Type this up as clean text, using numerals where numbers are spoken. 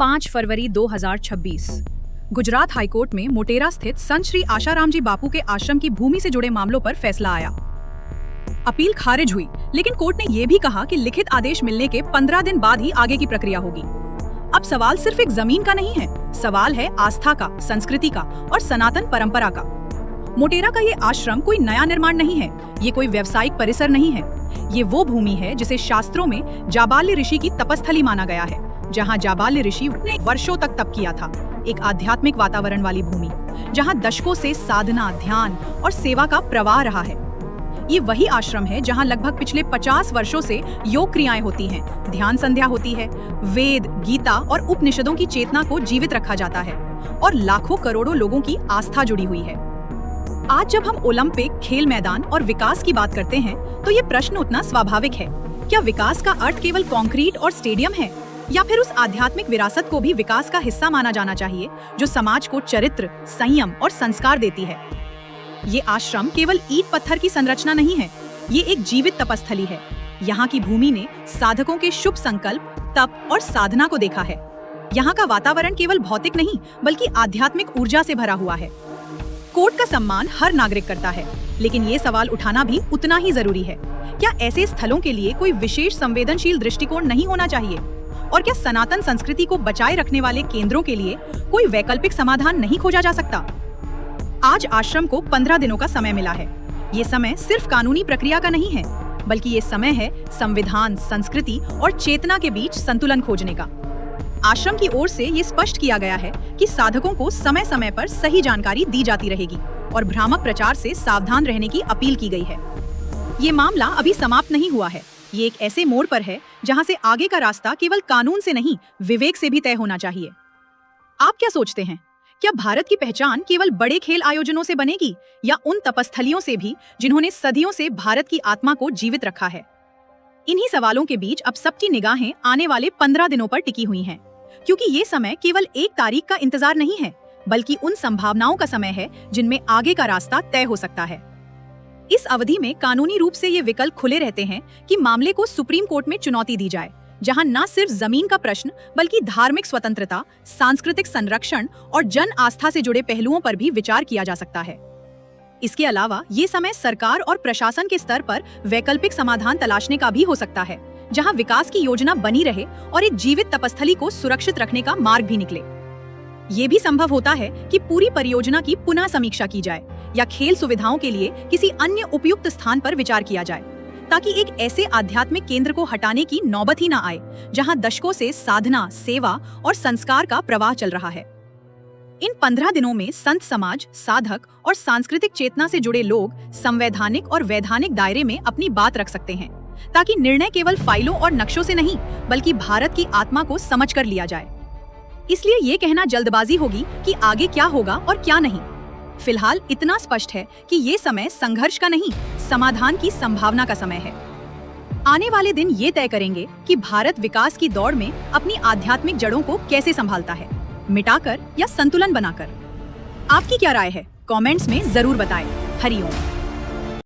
5 फरवरी 2026 Gujarat high court में मोटेरा स्थित संत श्री आशाराम जी बापू के आश्रम की भूमि से जुड़े मामलों पर फैसला आया। अपील खारिज हुई, लेकिन कोर्ट ने यह भी कहा कि लिखित आदेश मिलने के 15 दिन बाद ही आगे की प्रक्रिया होगी। अब सवाल सिर्फ एक जमीन का नहीं है, सवाल है आस्था का, संस्कृति का और सनातन परंपरा का। मोटेरा का ये आश्रम कोई नया निर्माण नहीं है, ये कोई व्यावसायिक परिसर नहीं है। ये वो भूमि है जिसे शास्त्रों में जाबाल्य ऋषि की तपस्थली माना गया है, जहाँ जाबाल्य ऋषि ने वर्षों तक तप किया था। एक आध्यात्मिक वातावरण वाली भूमि, जहाँ दशकों से साधना, ध्यान और सेवा का प्रवाह रहा है। ये वही आश्रम है जहाँ लगभग पिछले 50 वर्षों से योग क्रियाएं होती हैं, ध्यान संध्या होती है, वेद, गीता और उपनिषदों की चेतना को जीवित रखा जाता है और लाखों करोड़ों लोगों की आस्था जुड़ी हुई है। आज जब हम ओलंपिक, खेल मैदान और विकास की बात करते हैं, तो ये प्रश्न उतना स्वाभाविक है। क्या विकास का अर्थ केवल कंक्रीट और स्टेडियम है, या फिर उस आध्यात्मिक विरासत को भी विकास का हिस्सा माना जाना चाहिए जो समाज को चरित्र, संयम और संस्कार देती है? ये आश्रम केवल ईंट पत्थर की संरचना नहीं है, ये एक जीवित तपस्थली है। यहाँ की भूमि ने साधकों के शुभ संकल्प, तप और साधना को देखा है। यहाँ का वातावरण केवल भौतिक नहीं, बल्कि आध्यात्मिक ऊर्जा से भरा हुआ है। कोर्ट का सम्मान हर नागरिक करता है, लेकिन ये सवाल उठाना भी उतना ही जरूरी है। क्या ऐसे स्थलों के लिए कोई विशेष संवेदनशील दृष्टिकोण नहीं होना चाहिए? और क्या सनातन संस्कृति को बचाए रखने वाले केंद्रों के लिए कोई वैकल्पिक समाधान नहीं खोजा जा सकता? आज आश्रम को 15 दिनों का समय मिला है। ये समय सिर्फ कानूनी प्रक्रिया का नहीं है, बल्कि ये समय है संविधान, संस्कृति और चेतना के बीच संतुलन खोजने का। आश्रम की ओर से ये स्पष्ट किया गया है कि साधकों को समय समय पर सही जानकारी दी जाती रहेगी और भ्रामक प्रचार से सावधान रहने की अपील की गई है। ये मामला अभी समाप्त नहीं हुआ है। ये एक ऐसे मोड़ पर है जहां से आगे का रास्ता केवल कानून से नहीं, विवेक से भी तय होना चाहिए। आप क्या सोचते हैं? क्या भारत की पहचान केवल बड़े खेल आयोजनों से बनेगी, या उन तपस्थलियों से भी जिन्होंने सदियों से भारत की आत्मा को जीवित रखा है? इन्हीं सवालों के बीच अब सबकी निगाहें आने वाले 15 दिनों पर टिकी हुई हैं, क्योंकि ये समय केवल एक तारीख का इंतजार नहीं है, बल्कि उन संभावनाओं का समय है जिनमें आगे का रास्ता तय हो सकता है। इस अवधि में कानूनी रूप से ये विकल्प खुले रहते हैं कि मामले को सुप्रीम कोर्ट में चुनौती दी जाए, जहां न सिर्फ जमीन का प्रश्न, बल्कि धार्मिक स्वतंत्रता, सांस्कृतिक संरक्षण और जन आस्था से जुड़े पहलुओं पर भी विचार किया जा सकता है। इसके अलावा ये समय सरकार और प्रशासन के स्तर पर वैकल्पिक समाधान तलाशने का भी हो सकता है, जहां विकास की योजना बनी रहे और एक जीवित तपस्थली को सुरक्षित रखने का मार्ग भी निकले। ये भी संभव होता है कि पूरी परियोजना की पुनः समीक्षा की जाए या खेल सुविधाओं के लिए किसी अन्य उपयुक्त स्थान पर विचार किया जाए, ताकि एक ऐसे आध्यात्मिक केंद्र को हटाने की नौबत ही न आए जहां दशकों से साधना, सेवा और संस्कार का प्रवाह चल रहा है। इन 15 दिनों में संत समाज, साधक और सांस्कृतिक चेतना से जुड़े लोग संवैधानिक और वैधानिक दायरे में अपनी बात रख सकते हैं, ताकि निर्णय केवल फाइलों और नक्शों से नहीं, बल्कि भारत की आत्मा को समझकर लिया जाए। इसलिए ये कहना जल्दबाजी होगी कि आगे क्या होगा और क्या नहीं। फिलहाल इतना स्पष्ट है कि ये समय संघर्ष का नहीं, समाधान की संभावना का समय है। आने वाले दिन ये तय करेंगे कि भारत विकास की दौड़ में अपनी आध्यात्मिक जड़ों को कैसे संभालता है, मिटाकर या संतुलन बनाकर। आपकी क्या राय है? कमेंट्स में जरूर बताएं। हरिओम।